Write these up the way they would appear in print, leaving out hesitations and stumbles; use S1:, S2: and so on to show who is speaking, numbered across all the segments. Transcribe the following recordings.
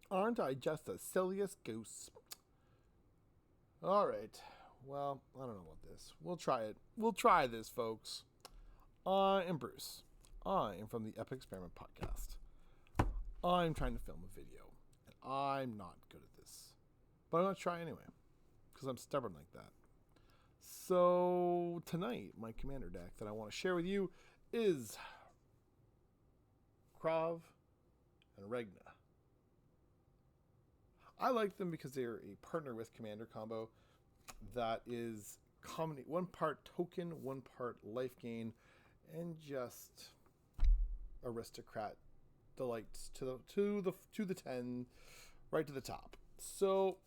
S1: Aren't I just the silliest goose? Alright. Well, I don't know about this. We'll try it. We'll try this, folks. I am Bruce. I am from the Epic Experiment Podcast. I'm trying to film a video, and I'm not good at this. But I'm going to try anyway, because I'm stubborn like that. So, tonight, my commander deck that I want to share with you is Krav and Regna. I like them because they're a partner with commander combo that is one part token, one part life gain, and just aristocrat delights to the 10, right to the top. So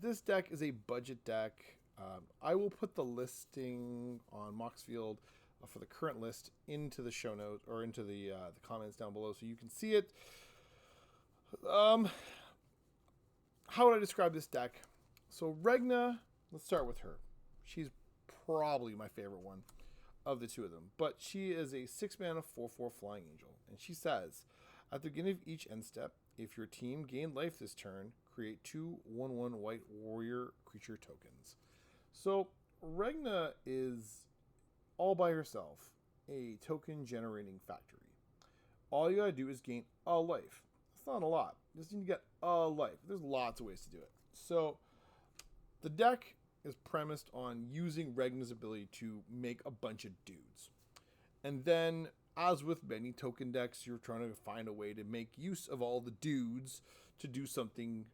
S1: this deck is a budget deck. I will put the listing on Moxfield for the current list into the show notes or into the comments down below so you can see it. How would I describe this deck? So Regna, let's start with her. She's probably my favorite one of the two of them. But she is a 6-mana 4/4 flying angel. And she says, at the beginning of each end step, if your team gained life this turn, create 2/1/1 white warrior creature tokens. So Regna is all by herself a token generating factory. All you gotta do is gain a life. It's not a lot. You just need to get a life. There's lots of ways to do it. So the deck is premised on using Regna's ability to make a bunch of dudes. And then, as with many token decks, you're trying to find a way to make use of all the dudes to do something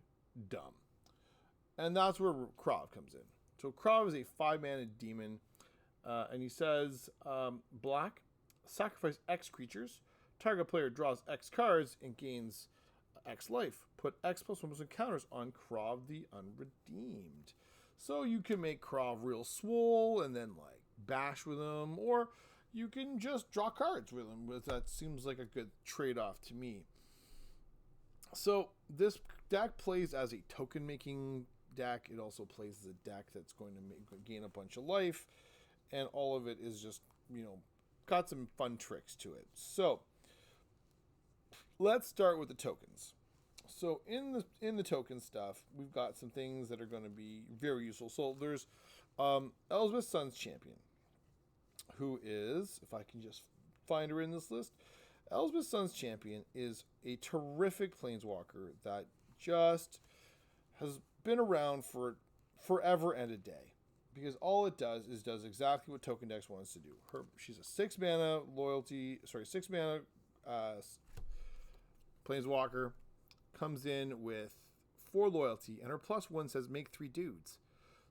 S1: dumb. And that's where Krav comes in. So Krav is a 5-mana demon, and he says, black, sacrifice X creatures, target player draws X cards and gains X life. Put X plus 1 encounters on Krav the Unredeemed. So you can make Krav real swole and then like bash with him, or you can just draw cards with him. That seems like a good trade-off to me. So this deck plays as a token making deck. It also plays as a deck that's going to gain a bunch of life, and all of it is just, got some fun tricks to it. So let's start with the tokens. So in the token stuff, we've got some things that are going to be very useful. So there's Elspeth Sun's Champion, who is, if I can just find her in this list, Elspeth Sun's Champion is a terrific planeswalker that just has been around for forever and a day. Because all it does is does exactly what Token Dex wants to do. She's a 6-mana 6-mana Planeswalker, comes in with 4 loyalty, and her +1 says make 3 dudes.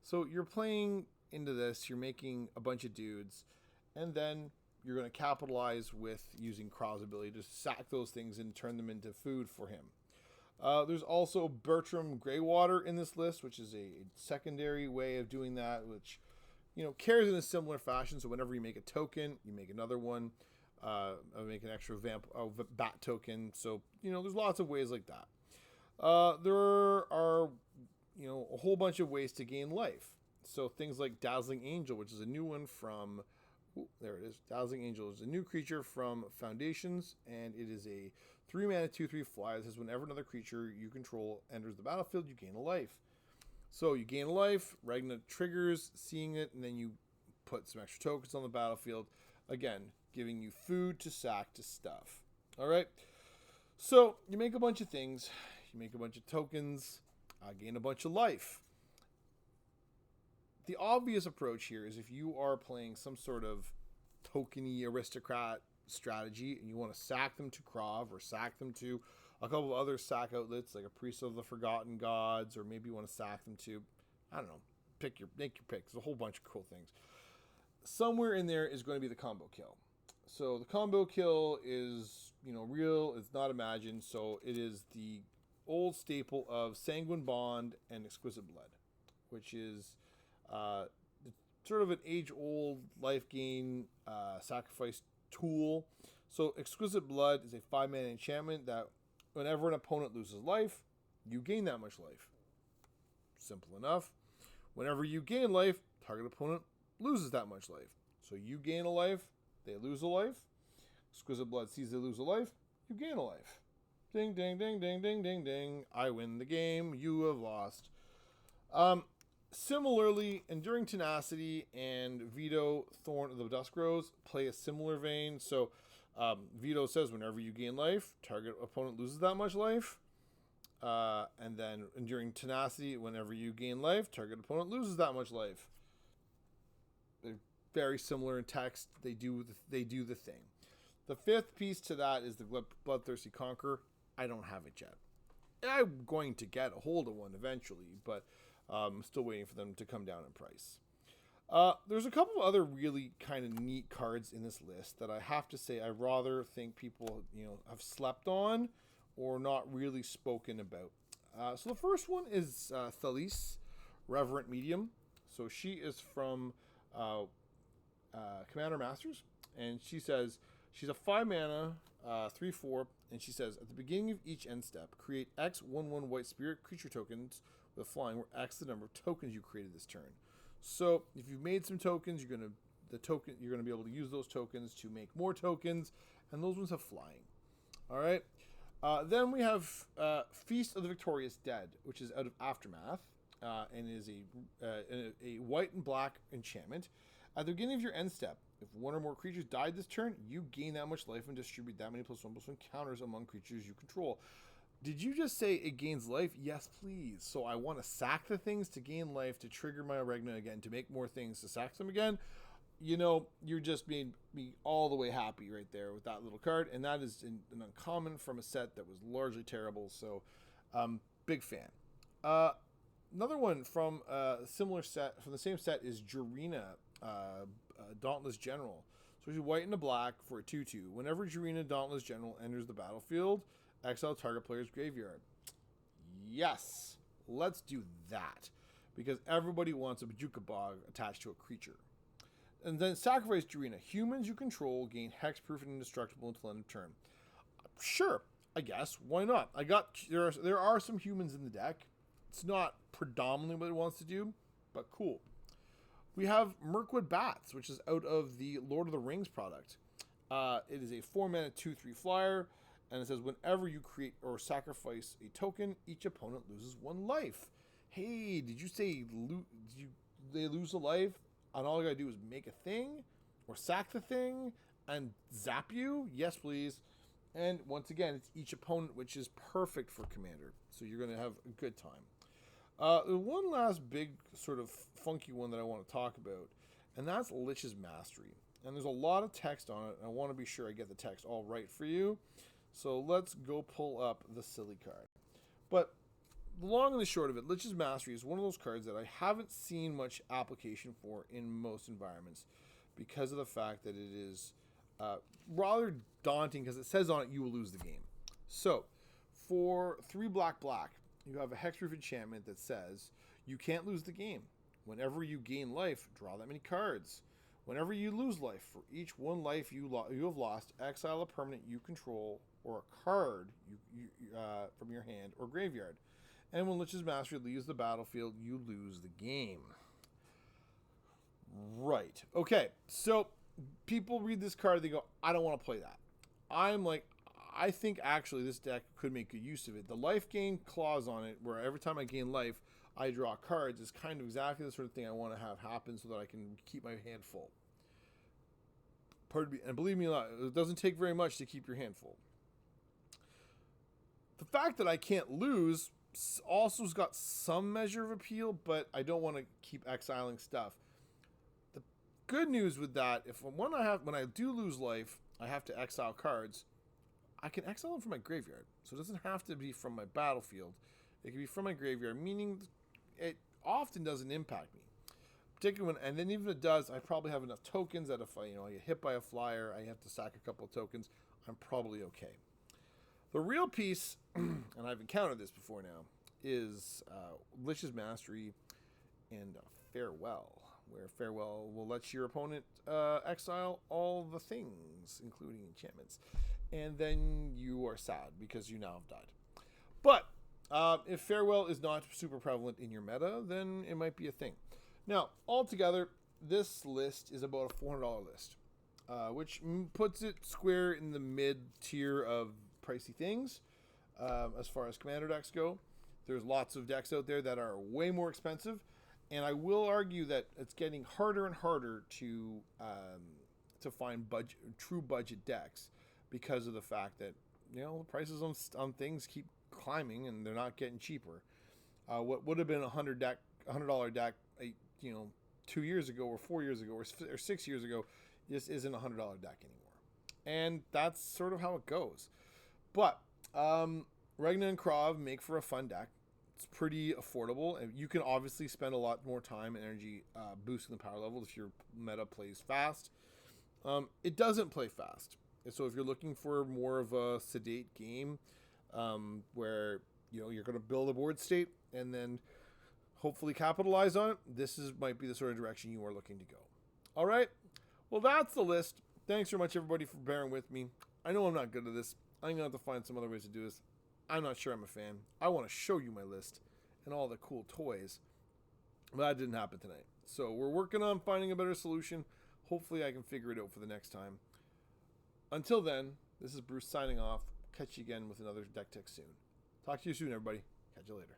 S1: So you're playing into this, you're making a bunch of dudes, and then you're going to capitalize with using Krav's ability to sack those things and turn them into food for him. There's also Bertram Greywater in this list, which is a secondary way of doing that, which carries in a similar fashion. So whenever you make a token, you make another one. Make an extra bat token. So there's lots of ways like that. There are a whole bunch of ways to gain life. So things like Dazzling Angel, which is a new one from. There it is. Dazzling Angel is a new creature from Foundations, and it is a 3-mana 2/3 flyer. It says whenever another creature you control enters the battlefield, you gain a life. So you gain a life, Regna triggers, seeing it, and then you put some extra tokens on the battlefield. Again, giving you food to sack to stuff. All right. So you make a bunch of things. You make a bunch of tokens, gain a bunch of life. The obvious approach here is if you are playing some sort of tokeny aristocrat strategy and you want to sack them to Krav or sack them to a couple of other sack outlets like a Priest of the Forgotten Gods, or maybe you want to sack them to, I don't know, make your pick. There's a whole bunch of cool things. Somewhere in there is going to be the combo kill. So the combo kill is, real. It's not imagined. So it is the old staple of Sanguine Bond and Exquisite Blood, which is sort of an age-old life gain sacrifice tool. So Exquisite Blood is a 5-mana enchantment that whenever an opponent loses life, you gain that much life. Simple enough. Whenever you gain life, target opponent loses that much life. So you gain a life, they lose a life. Exquisite Blood sees they lose a life, you gain a life. Ding, ding, ding, ding, ding, ding, ding. I win the game. You have lost. Similarly, Enduring Tenacity and Veto, Thorn of the Dusk Rose play a similar vein. So, Veto says whenever you gain life, target opponent loses that much life. And then Enduring Tenacity, whenever you gain life, target opponent loses that much life. They're very similar in text. They do the thing. The fifth piece to that is the Bloodthirsty Conqueror. I don't have it yet. I'm going to get a hold of one eventually, but I'm still waiting for them to come down in price. There's a couple of other really kind of neat cards in this list that I have to say I rather think people have slept on or not really spoken about. So the first one is Thalys, Reverent Medium. So she is from Commander Masters, and she says she's a 5-mana, 3/4, and she says at the beginning of each end step, create X 1/1 white spirit creature tokens with flying, where X the number of tokens you created this turn. So if you've made some tokens, you're gonna be able to use those tokens to make more tokens, and those ones have flying. All right. Then we have Feast of the Victorious Dead, which is out of Aftermath, and is a white and black enchantment. At the beginning of your end step, if one or more creatures died this turn, you gain that much life and distribute that many +1/+1 counters among creatures you control. Did you just say it gains life? Yes, please. So I want to sack the things to gain life, to trigger my Regna again, to make more things, to sack them again. You're just made me all the way happy right there with that little card. And that is an uncommon from a set that was largely terrible. So, big fan. Another one from a similar set, from the same set, is Jarina, Dauntless General. So she's white and a black for a 2/2. Whenever Jarina, Dauntless General, enters the battlefield, exile target player's graveyard. Yes, let's do that. Because everybody wants a Bajuka Bog attached to a creature. And then sacrifice Jarina. Humans you control gain hexproof and indestructible until end of turn. Sure, I guess. Why not? There are some humans in the deck. It's not predominantly what it wants to do, but cool. We have Mirkwood Bats, which is out of the Lord of the Rings product. It is a 4-mana 2/3 flyer, and it says whenever you create or sacrifice a token, each opponent loses 1 life. Hey, did you say they lose a life, and all you gotta do is make a thing or sack the thing and zap you? Yes, please. And once again, it's each opponent, which is perfect for Commander. So you're gonna have a good time. One last big sort of funky one that I want to talk about, and that's Lich's Mastery. And there's a lot of text on it, and I want to be sure I get the text all right for you. So let's go pull up the silly card. But the long and the short of it, Lich's Mastery is one of those cards that I haven't seen much application for in most environments because of the fact that it is rather daunting because it says on it you will lose the game. So for 3 black, you have a hexproof enchantment that says you can't lose the game. Whenever you gain life, draw that many cards. Whenever you lose life, for each 1 life you have lost, exile a permanent you control or a card from your hand or graveyard. And when Lich's Mastery leaves the battlefield, you lose the game. Right. Okay, so people read this card, they go, I don't want to play that. I'm like, I think actually this deck could make good use of it. The life gain clause on it, where every time I gain life, I draw cards, is kind of exactly the sort of thing I want to have happen so that I can keep my hand full. Pardon me, and believe me, it doesn't take very much to keep your hand full. The fact that I can't lose also has got some measure of appeal, but I don't want to keep exiling stuff. The good news with that, when I do lose life, I have to exile cards. I can exile them from my graveyard, so it doesn't have to be from my battlefield. It can be from my graveyard, meaning it often doesn't impact me. Particularly and then even if it does, I probably have enough tokens that if I get hit by a flyer, I have to sack a couple of tokens, I'm probably okay. The real piece, and I've encountered this before now, is Lich's Mastery and Farewell, where Farewell will let your opponent exile all the things, including enchantments. And then you are sad because you now have died. But if Farewell is not super prevalent in your meta, then it might be a thing. Now, altogether, this list is about a $400 list, which puts it square in the mid-tier of pricey things. as far as commander decks go. There's lots of decks out there that are way more expensive, and I will argue that it's getting harder and harder to find true budget decks because of the fact that the prices on things keep climbing and they're not getting cheaper. What would have been $100 deck, 2 years ago or 4 years ago or 6 years ago, just isn't a $100 deck anymore, and that's sort of how it goes. But Regna and Krav make for a fun deck. It's pretty affordable, and you can obviously spend a lot more time and energy boosting the power level if your meta plays fast. It doesn't play fast, so if you're looking for more of a sedate game, where you're going to build a board state and then hopefully capitalize on it, might be the sort of direction you are looking to go. All right, well, that's the list. Thanks very much, everybody, for bearing with me. I know I'm not good at this. I'm going to have to find some other ways to do this. I'm not sure I'm a fan. I want to show you my list and all the cool toys, but that didn't happen tonight. So we're working on finding a better solution. Hopefully I can figure it out for the next time. Until then, this is Bruce signing off. Catch you again with another deck tech soon. Talk to you soon, everybody. Catch you later.